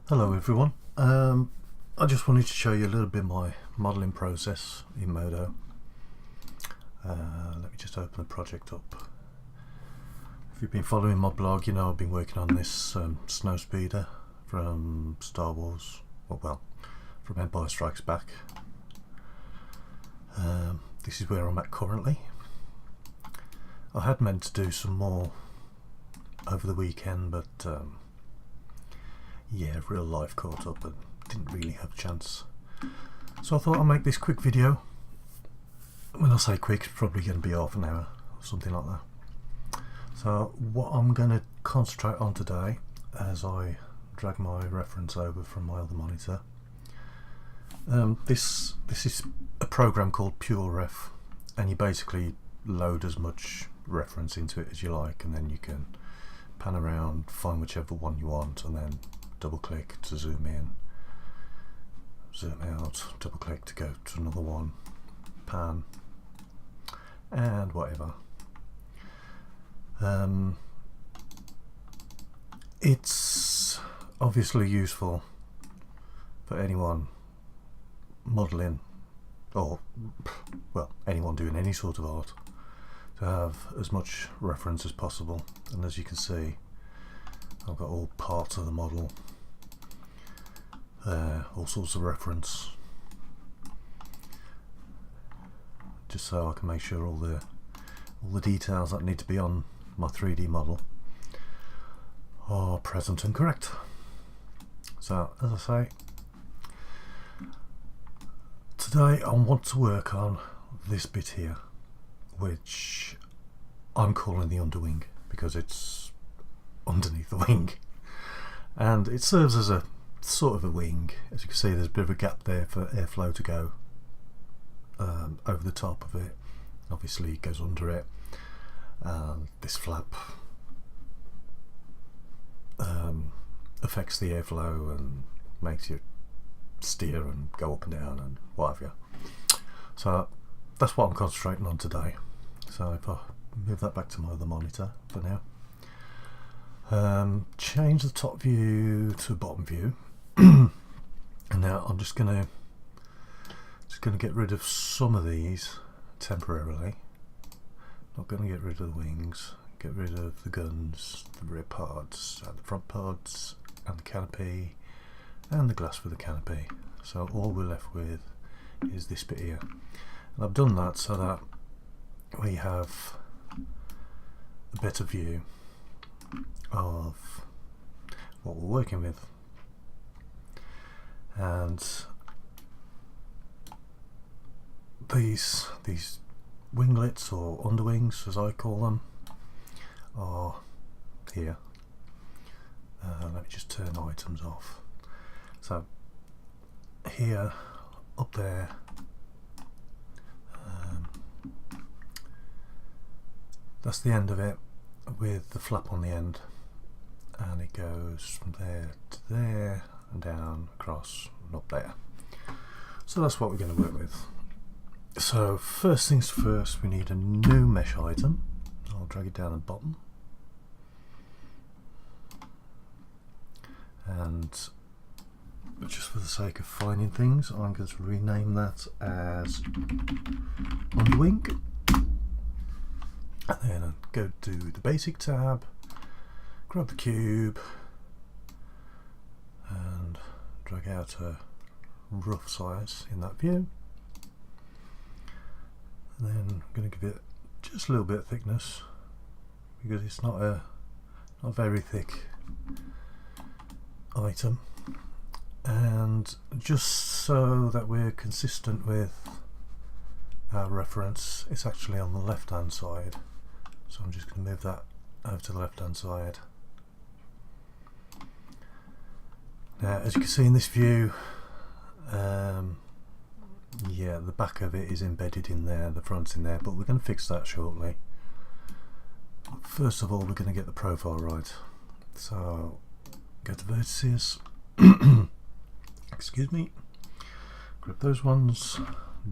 Hello everyone, I just wanted to show you a little bit of my modelling process in Modo. Let me just open the project up. If you've been following my blog, you know I've been working on this Snowspeeder from Star Wars, well, from Empire Strikes Back. This is where I'm at currently. I had meant to do some more over the weekend, but yeah, real life caught up and didn't really have a chance. So I thought I'd make this quick video. When I say quick, it's probably going to be half an hour or something like that. So what I'm going to concentrate on today, as I drag my reference over from my other monitor, this is a program called PureRef, and you basically load as much reference into it as you like, and then you can pan around, find whichever one you want, and then double click to zoom in, zoom out, double click to go to another one, pan, and whatever. It's obviously useful for anyone modelling, or well, anyone doing any sort of art, to have as much reference as possible. And as you can see, I've got all parts of the model, all sorts of reference, just so I can make sure all the details that need to be on my 3D model are present and correct. So as I say, today I want to work on this bit here, which I'm calling the underwing because it's underneath the wing, and it serves as a sort of a wing. As you can see, there's a bit of a gap there for airflow to go over the top of it. Obviously it goes under it, and this flap affects the airflow and makes you steer and go up and down and what have you. So that's what I'm concentrating on today. So if I move that back to my other monitor for now, change the top view to bottom view, and now I'm just gonna get rid of some of these temporarily. Not going to get rid of the wings, get rid of the guns, the rear parts, and the front parts, and the canopy, and the glass for the canopy. So all we're left with is this bit here, and I've done that so that we have a better view of what we're working with. And these winglets, or underwings as I call them, are here. Let me just turn items off. So here, up there, that's the end of it with the flap on the end, and it goes from there to there and down, across, and up there. So that's what we're going to work with. So first things first, we need a new mesh item. I'll drag it down at the bottom, and just for the sake of finding things, I'm going to rename that as underwing, and then go to the basic tab, grab the cube and drag out a rough size in that view. And then I'm going to give it just a little bit of thickness, because it's not a very thick item, and just so that we're consistent with our reference, it's actually on the left hand side, so I'm just going to move that over to the left hand side. Now as you can see in this view, yeah, the back of it is embedded in there, the front's in there, but we're going to fix that shortly. First of all, we're going to get the profile right. So go to vertices, excuse me, grab those ones,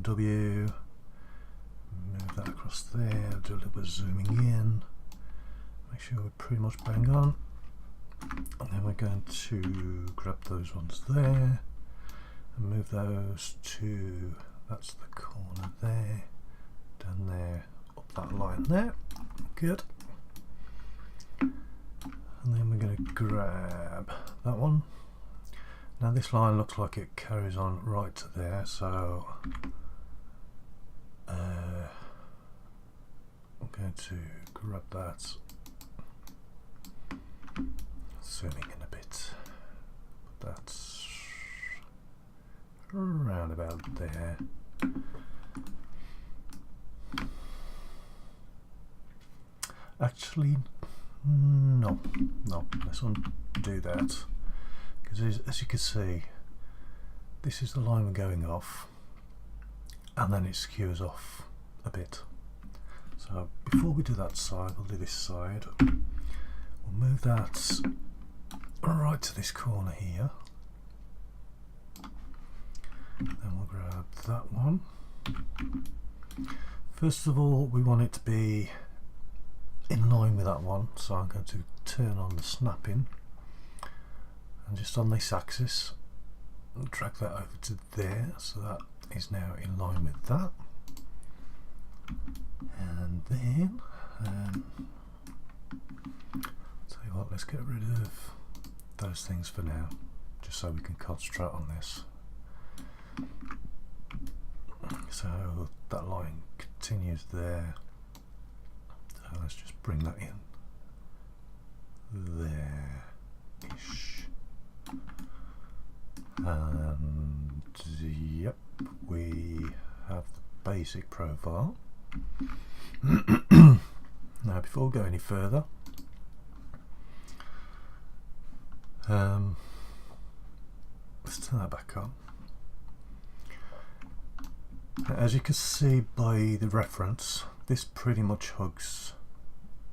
W, move that across there, do a little bit of zooming in, make sure we're pretty much bang on. And then we're going to grab those ones there and move those to, that's the corner there, down there, up that line there. Good. And then we're going to grab that one. Now this line looks like it carries on right to there, so I'm going to grab that, zooming in a bit, but that's around about there. Actually, no, let's undo that, because as you can see, this is the line we're going off, and then it skews off a bit. So before we do that side, we'll do this side. We'll move that right to this corner here. Then we'll grab that one. First of all, we want it to be in line with that one, so I'm going to turn on the snapping, and just on this axis drag that over to there, so that is now in line with that. And then tell you what, let's get rid of those things for now, just so we can concentrate on this. So that line continues there, so let's just bring that in there-ish. And yep, we have the basic profile. Now before we go any further, let's turn that back on. As you can see by the reference, this pretty much hugs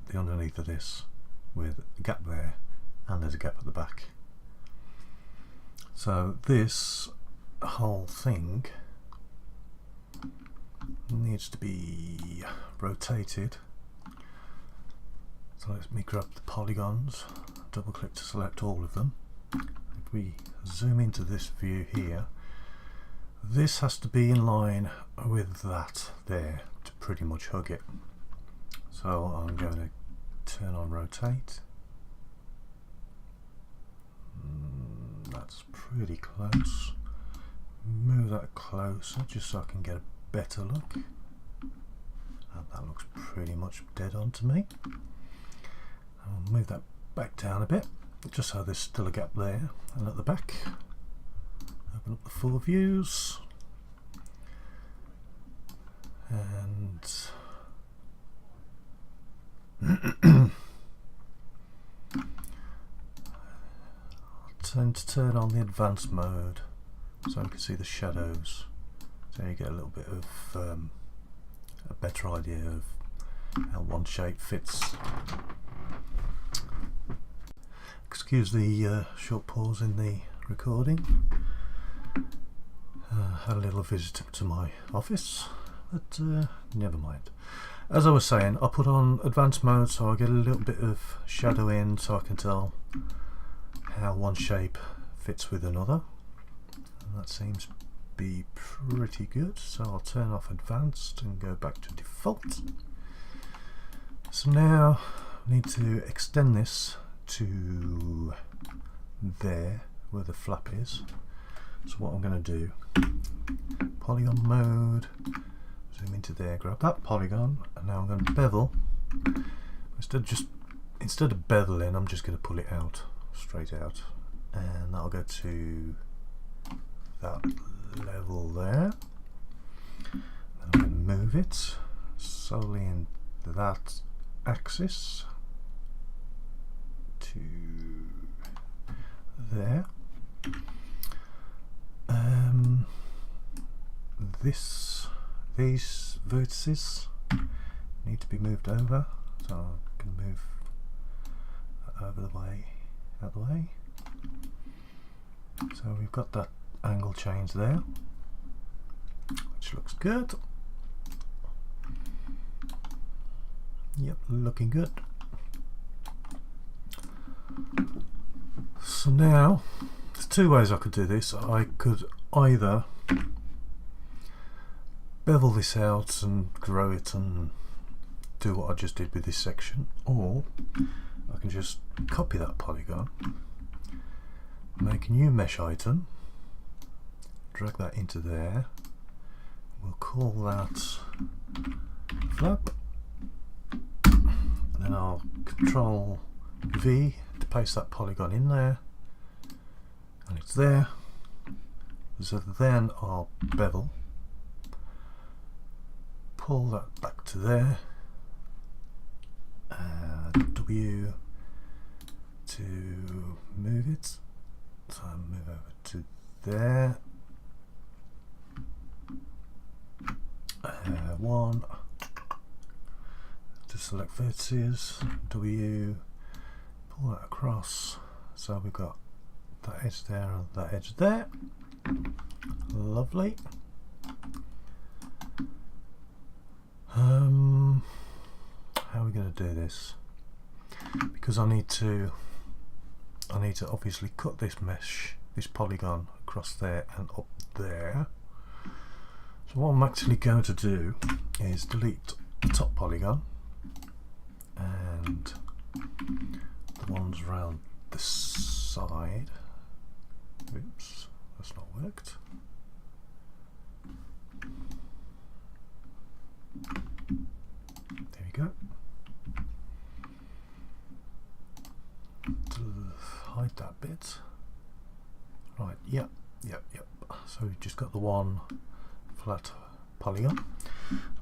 the underneath of this with a gap there, and there's a gap at the back. So this whole thing needs to be rotated. So let me grab the polygons, double click to select all of them. If we zoom into this view here, this has to be in line with that there to pretty much hug it. So I'm going to turn on rotate. That's pretty close. Move that closer just so I can get a better look. And that looks pretty much dead on to me. I'll move that back down a bit just so there's still a gap there, and at the back open up the full views, and I'll tend to turn on the advanced mode so we can see the shadows, so you get a little bit of a better idea of how one shape fits. Excuse the short pause in the recording. Had a little visit to my office, but never mind. As I was saying, I put on advanced mode so I get a little bit of shadow in, so I can tell how one shape fits with another, and that seems to be pretty good. So I'll turn off advanced and go back to default. So now I need to extend this to there where the flap is. So what I'm going to do, polygon mode, zoom into there, grab that polygon, and now I'm going to bevel. Instead of beveling, I'm just going to pull it out, straight out, and that'll go to that level there. Then I'm going to move it solely in that axis to there. These vertices need to be moved over, so I'm going to move that out the way. So we've got that angle change there, which looks good. Yep, looking good. So now there's two ways I could do this. I could either bevel this out and grow it and do what I just did with this section, or I can just copy that polygon, make a new mesh item, drag that into there, we'll call that flap, and then I'll Control V to paste that polygon in there, and it's there. So then I'll bevel, pull that back to there, W to move it, so I'll move over to there, 1 to select vertices, W, pull that across, so we've got that edge there and that edge there. Lovely. How are we going to do this? Because I need to obviously cut this mesh, this polygon across there and up there. So what I'm actually going to do is delete the top polygon and the ones around the side. Oops, that's not worked. There we go. To hide that bit. Right, yep. So we've just got the one flat polygon.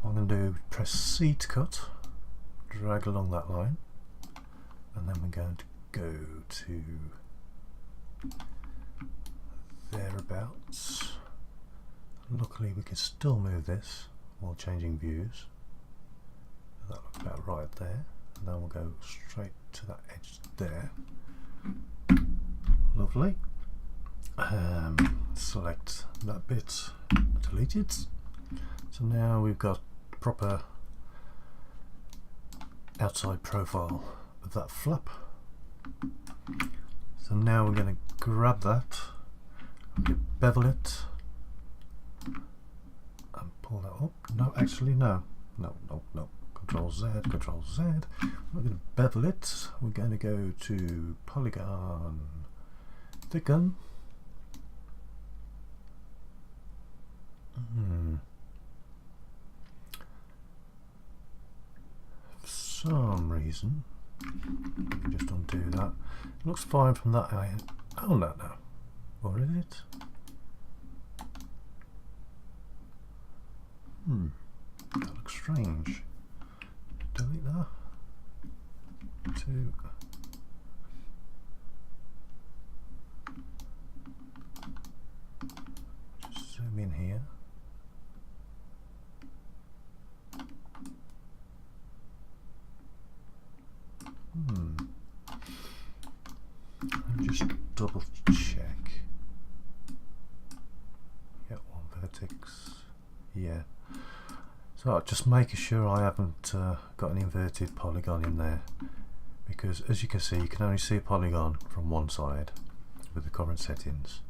What I'm going to do, press C to cut, drag along that line, and then we're going to go to thereabouts. Luckily we can still move this while changing views. That looks about right there, and then we'll go straight to that edge there. Lovely. Select that bit, delete it. So now we've got proper outside profile of that flap. So now we're going to grab that, bevel it, and pull that up. No, actually no. Control Z, Control Z. We're going to bevel it. We're going to go to polygon, thicken. For some reason, let me just undo that. It looks fine from that eye. Oh no. Or is it? That looks strange. Delete that. 2. Just zoom in here. And just double check. Yeah, one vertex. Yeah. So just making sure I haven't got an inverted polygon in there, because as you can see, you can only see a polygon from one side with the current settings.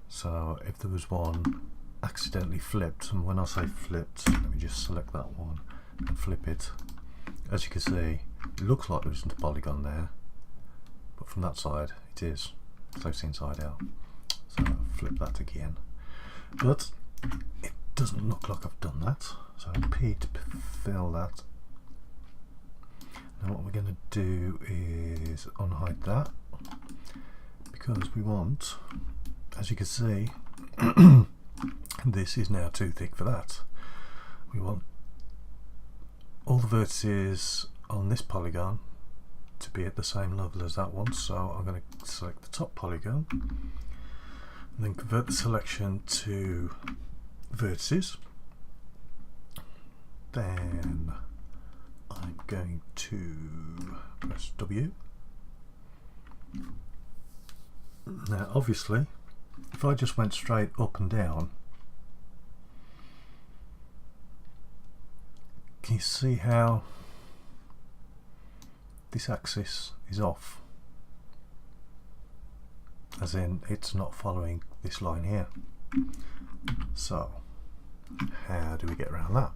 So if there was one accidentally flipped, and when I say flipped, let me just select that one and flip it. As you can see, it looks like there isn't a polygon there, but from that side it is. So it's inside out. So I'll flip that again. But it doesn't look like I've done that. So P to fill that. Now what we're going to do is unhide that, because we want, as you can see, this is now too thick for that. We want all the vertices on this polygon to be at the same level as that one, so I'm going to select the top polygon and then convert the selection to vertices. Then I'm going to press W. Now obviously if I just went straight up and down, can you see how this axis is off? as in it's not following this line here. So how do we get around that?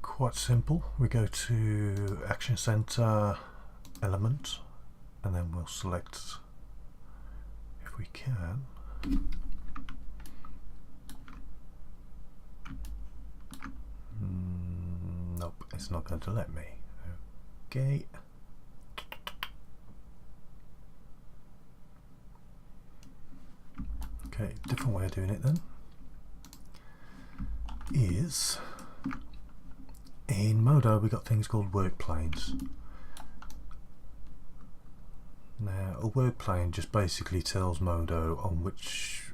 Quite simple. We go to Action Center, Element, and then we'll select, if we can, nope, it's not going to let me. Okay. Okay, different way of doing it then is, in Modo we got things called work planes. Now a work plane just basically tells Modo on which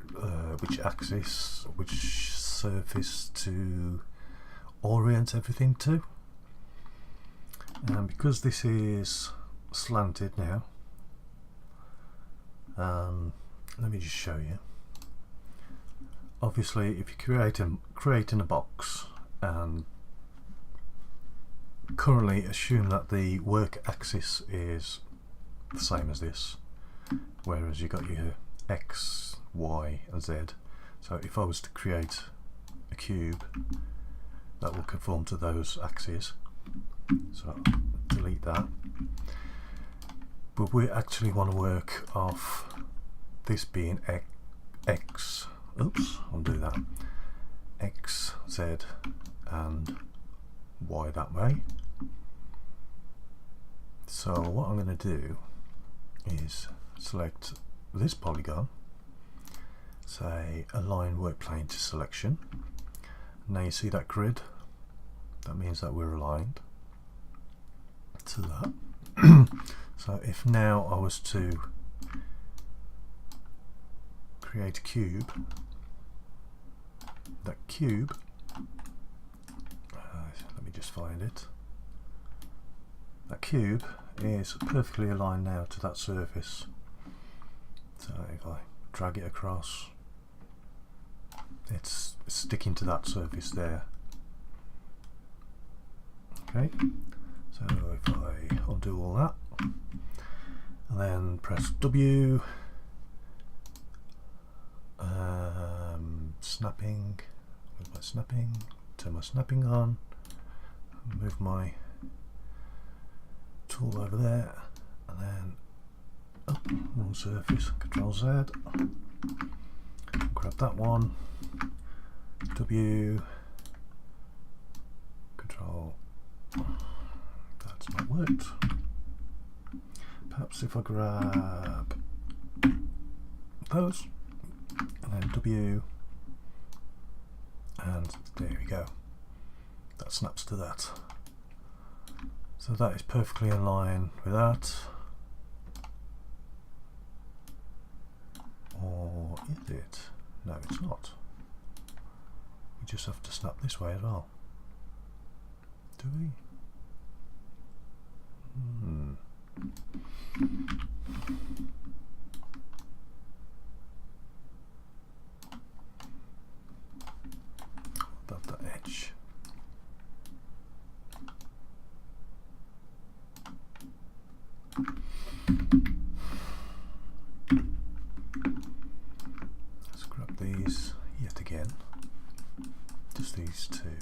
axis, which surface to orient everything to. And because this is slanted now, let me just show you. Obviously, if you're creating a box and currently assume that the work axis is the same as this, whereas you got your X, Y and Z. So if I was to create a cube, that will conform to those axes. So delete that. But we actually want to work off this being X. Oops, undo that. X, Z and Y that way. So what I'm going to do is select this polygon, say align work plane to selection. Now you see that grid, that means that we're aligned to that. So if now I was to create a cube, that cube, let me just find it, that cube is perfectly aligned now to that surface. So if I drag it across, it's sticking to that surface there. Okay, so if I undo all that and then press W, snapping, with my snapping, turn my snapping on, move my tool over there, and then wrong surface, Control Z, grab that one, W, Control, that's not worked. Perhaps if I grab those, and then W, and there we go, that snaps to that. So that is perfectly in line with that. Or is it? No, it's not. We just have to snap this way as well. Do we? About that edge. Let's grab these yet again, just these two.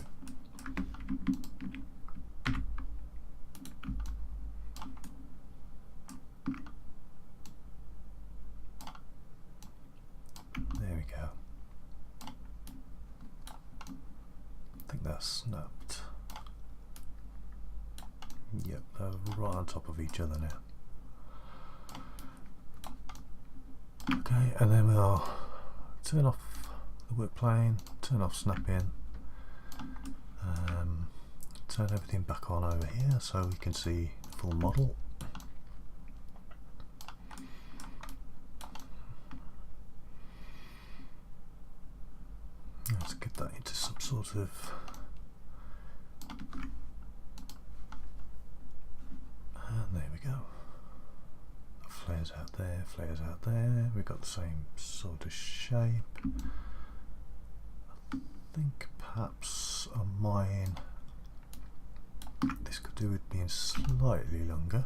There we go. I think that's snapped. Yep, they're right on top of each other now. Okay, and then we'll turn off the work plane, turn off snapping, turn everything back on over here so we can see the full model. Let's get that into some sort of and there we go. Flares out there, flares out there. We've got the same sort of shape. I think perhaps on mine this could do with being slightly longer.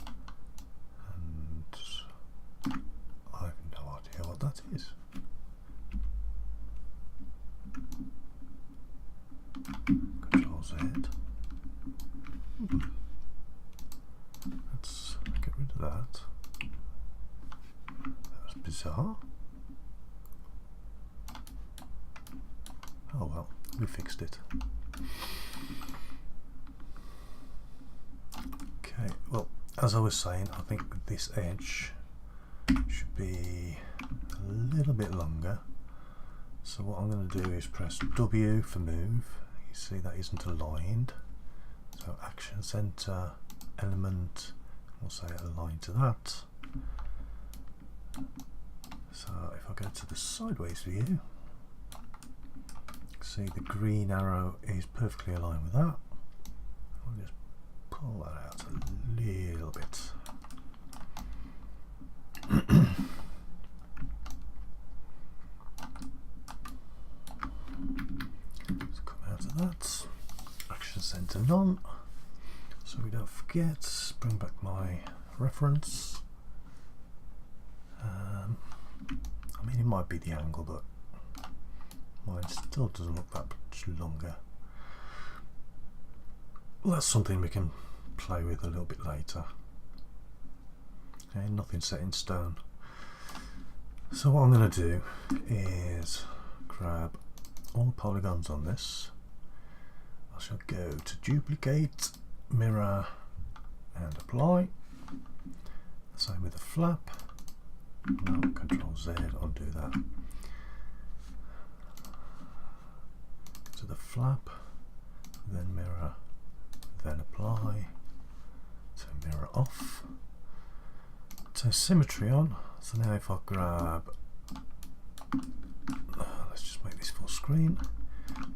And that is. Control Z. Let's get rid of that. That was bizarre. Oh well, we fixed it. Okay, well, as I was saying, I think this edge should be a little bit longer. So what I'm going to do is press W for move. You see that isn't aligned. So action center, element, we'll say align to that. So if I go to the sideways view, see the green arrow is perfectly aligned with that. I'll just pull that out a little bit. Let's come out of that. Action center none. So we don't forget, bring back my reference. I mean, it might be the angle, but mine still doesn't look that much longer. Well, that's something we can play with a little bit later. Okay, nothing set in stone. So what I'm going to do is grab all the polygons on this. I shall go to duplicate, mirror and apply. Same with the flap. No, Control Z, undo that. To the flap, then mirror, then apply, so mirror off, so symmetry on. So now if I grab, let's just make this full screen.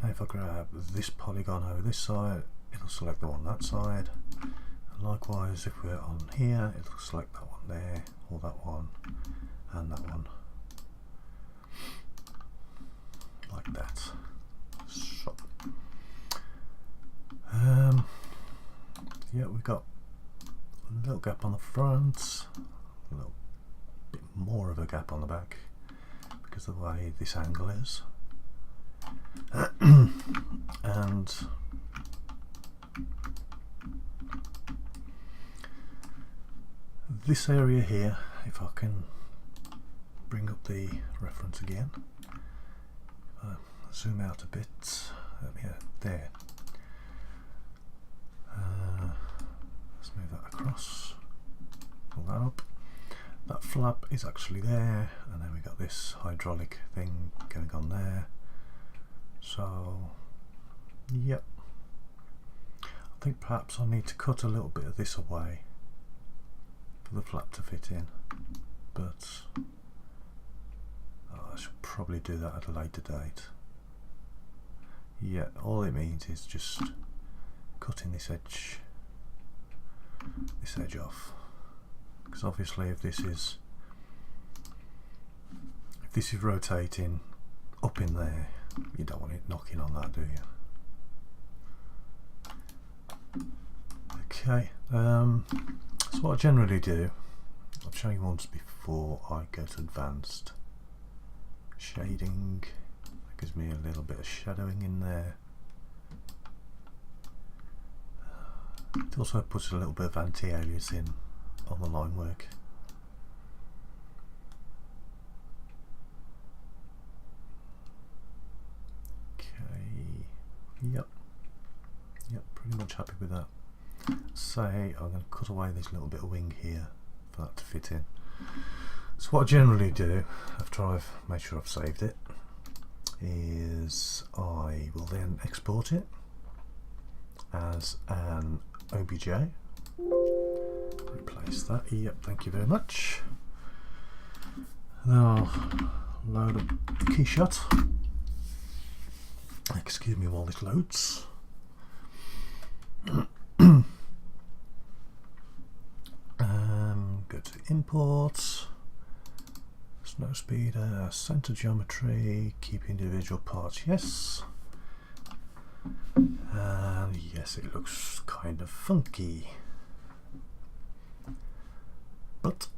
Now if I grab this polygon over this side, it'll select the one that side. And likewise, if we're on here, it'll select that one there, or that one, and that one, like that. So, yeah, we've got a little gap on the front, a little bit more of a gap on the back because of the way this angle is. And this area here, if I can bring up the reference again, zoom out a bit, yeah, there. Let's move that across, pull that up. That flap is actually there, and then we got this hydraulic thing going on there. So, yep. I think perhaps I need to cut a little bit of this away for the flap to fit in, but I should probably do that at a later date. Yeah, all it means is just cutting this edge off, because obviously if this is rotating up in there, you don't want it knocking on that, do you? Okay, so what I generally do, I've shown you once before, I go to advanced shading. That gives me a little bit of shadowing in there. It also puts a little bit of anti-aliasing on the line work. Okay, yep, pretty much happy with that. Say I'm going to cut away this little bit of wing here for that to fit in. So what I generally do after I've made sure I've saved it is I will then export it as an OBJ. Replace that. Yep, thank you very much. Then I'll load up the keyshot. Excuse me while this loads. Go to import, Snowspeeder, center geometry, keep individual parts, yes. And yes, it looks kind of funky. But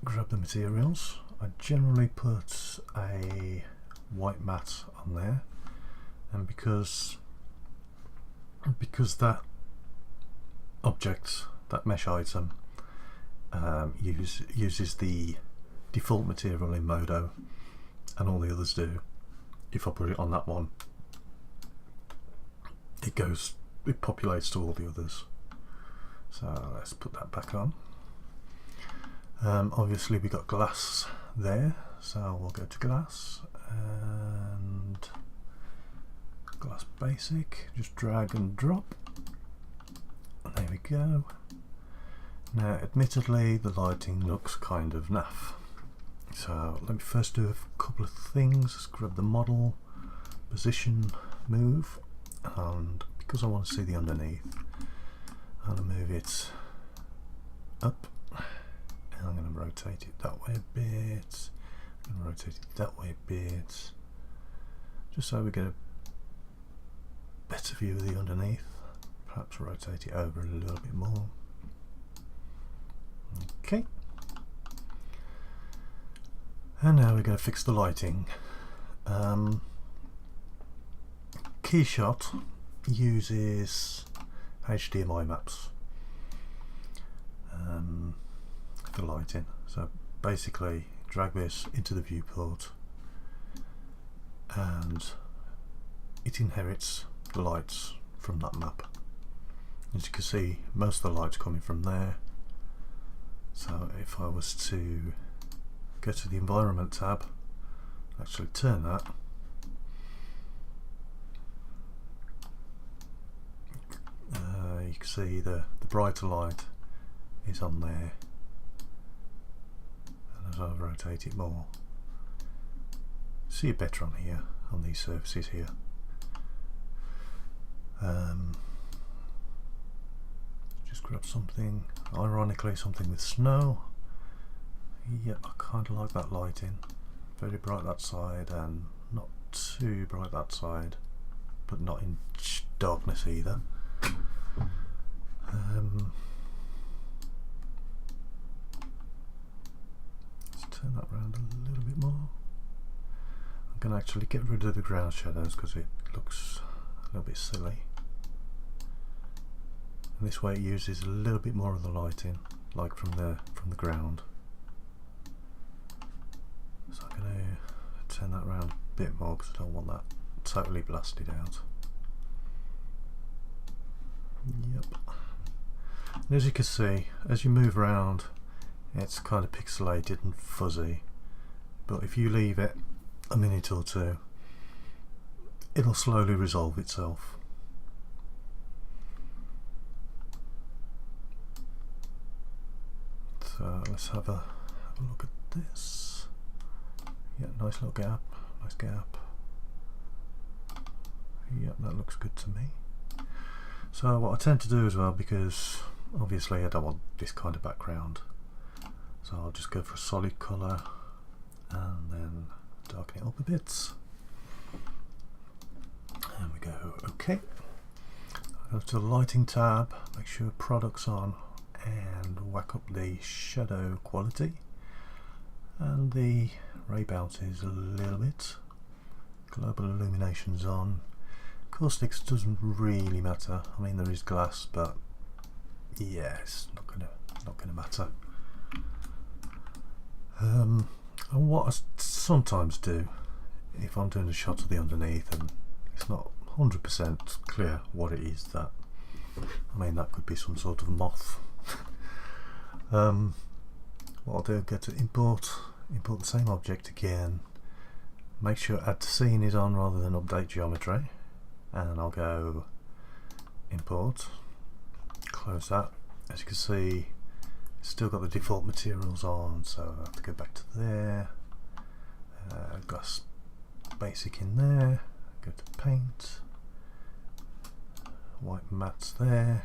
grab the materials. I generally put a white mat on there, and because that object, that mesh item, uses the default material in Modo, and all the others do, if I put it on that one, it populates to all the others. So let's put that back on. Obviously we got glass there, so we'll go to glass and glass basic, just drag and drop, and there we go. Now admittedly the lighting looks kind of naff, so let me first do a couple of things. Let's grab the model, position, move, and because I want to see the underneath, I'm going to move it up, and I'm going to rotate it that way a bit, I'm going to rotate it that way a bit, just so we get a better view of the underneath. Perhaps rotate it over a little bit more. Okay, and now we're going to fix the lighting. Keyshot uses HDMI maps for lighting, so basically drag this into the viewport and it inherits the lights from that map. As you can see, most of the lights coming from there. So if I was to go to the environment tab, actually turn that, you can see the brighter light is on there, and as I rotate it more, see it better on here, on these surfaces here. Just grab something, ironically something with snow. Yep, I kind of like that lighting. Very bright that side and not too bright that side, but not in darkness either. Let's turn that around a little bit more. I'm going to actually get rid of the ground shadows because it looks a little bit silly. And this way it uses a little bit more of the lighting, like from the ground. So I'm going to turn that around a bit more because I don't want that totally blasted out. Yep. And as you can see, as you move around, it's kind of pixelated and fuzzy, but if you leave it a minute or two, it'll slowly resolve itself. So let's have a look at this. Yeah, nice little gap, nice gap. Yep, that looks good to me. So what I tend to do as well, because obviously I don't want this kind of background, so I'll just go for a solid colour and then darken it up a bit. There we go. Okay, I'll go to the lighting tab, make sure products on, and whack up the shadow quality and the ray bounces a little bit. Global illumination's on. Caustics doesn't really matter. I mean, there is glass, but yeah, it's not gonna matter. And what I sometimes do, if I'm doing a shot of the underneath and it's not 100% clear what it is, that, I mean, that could be some sort of moth. What I'll do, go to import the same object again, make sure add to scene is on rather than update geometry, and I'll go import, close that. As you can see, it's still got the default materials on, so I have to go back to there, glass basic in there, go to paint, white mats there.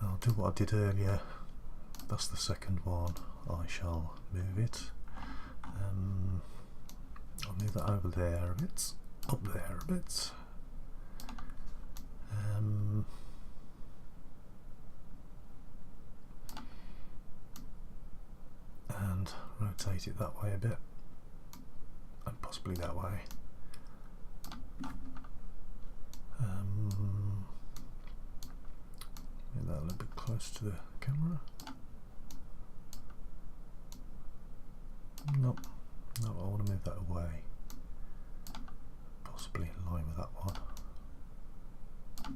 I'll do what I did earlier, that's the second one, I shall move it. I'll move that over there a bit, up there a bit. And rotate it that way a bit, and possibly that way. Make that a little bit close to the camera. Nope, no, I want to move that away. Possibly in line with that one. A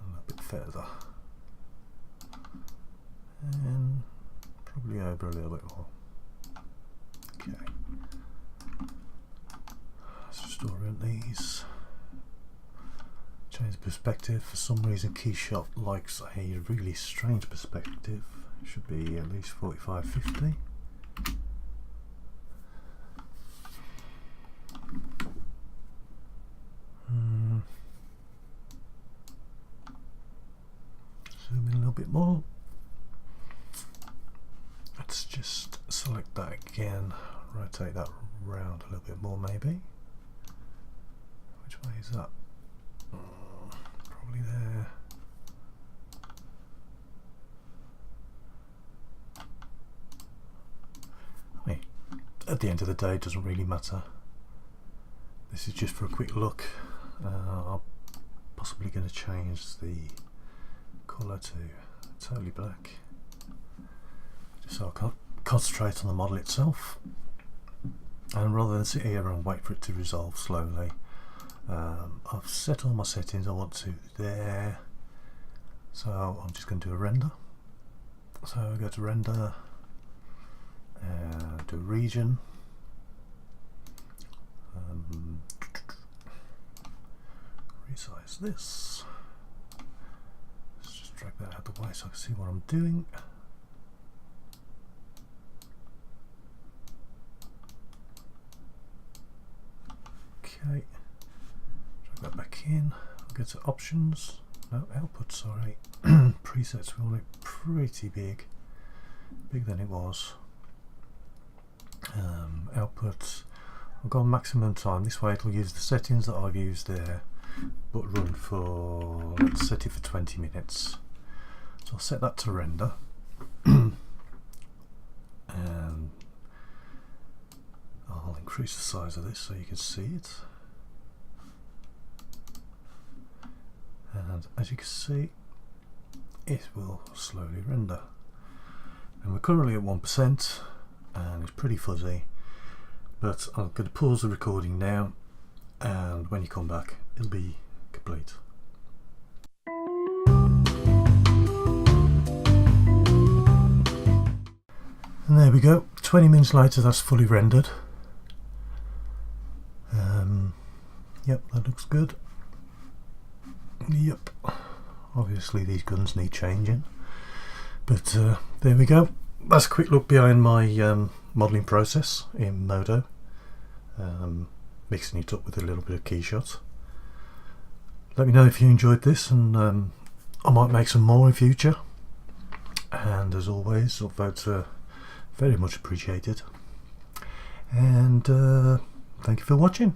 little bit further. And probably over a little bit more. Okay. Let's just orient these. Change the perspective. For some reason KeyShot likes a really strange perspective. It should be at least 45-50. Zoom in a little bit more. Let's just select that again, rotate that round a little bit more maybe. Which way is that? Probably there. I mean, at the end of the day it doesn't really matter. This is just for a quick look. I'm possibly going to change the colour to totally black, just so I can concentrate on the model itself, and rather than sit here and wait for it to resolve slowly. I've set all my settings I want to there, so I'm just going to do a render. So go to render and do region. Resize this. Let's just drag that out of the way so I can see what I'm doing. Okay, drag that back in. I'll go to options. No, output, sorry. Presets, we want it pretty big. Bigger than it was. Output. I've got maximum time. This way it'll use the settings that I've used there, but run for, let's set it for 20 minutes. So I'll set that to render. And I'll increase the size of this so you can see it. And as you can see, it will slowly render. And we're currently at 1% and it's pretty fuzzy. But I'm going to pause the recording now, and when you come back it'll be complete. And there we go, 20 minutes later that's fully rendered. Yep, that looks good. Yep, obviously these guns need changing, but there we go. That's a quick look behind my modelling process in Modo. Mixing it up with a little bit of KeyShot. Let me know if you enjoyed this, and I might make some more in future. And as always, upvotes are very much appreciated. And thank you for watching.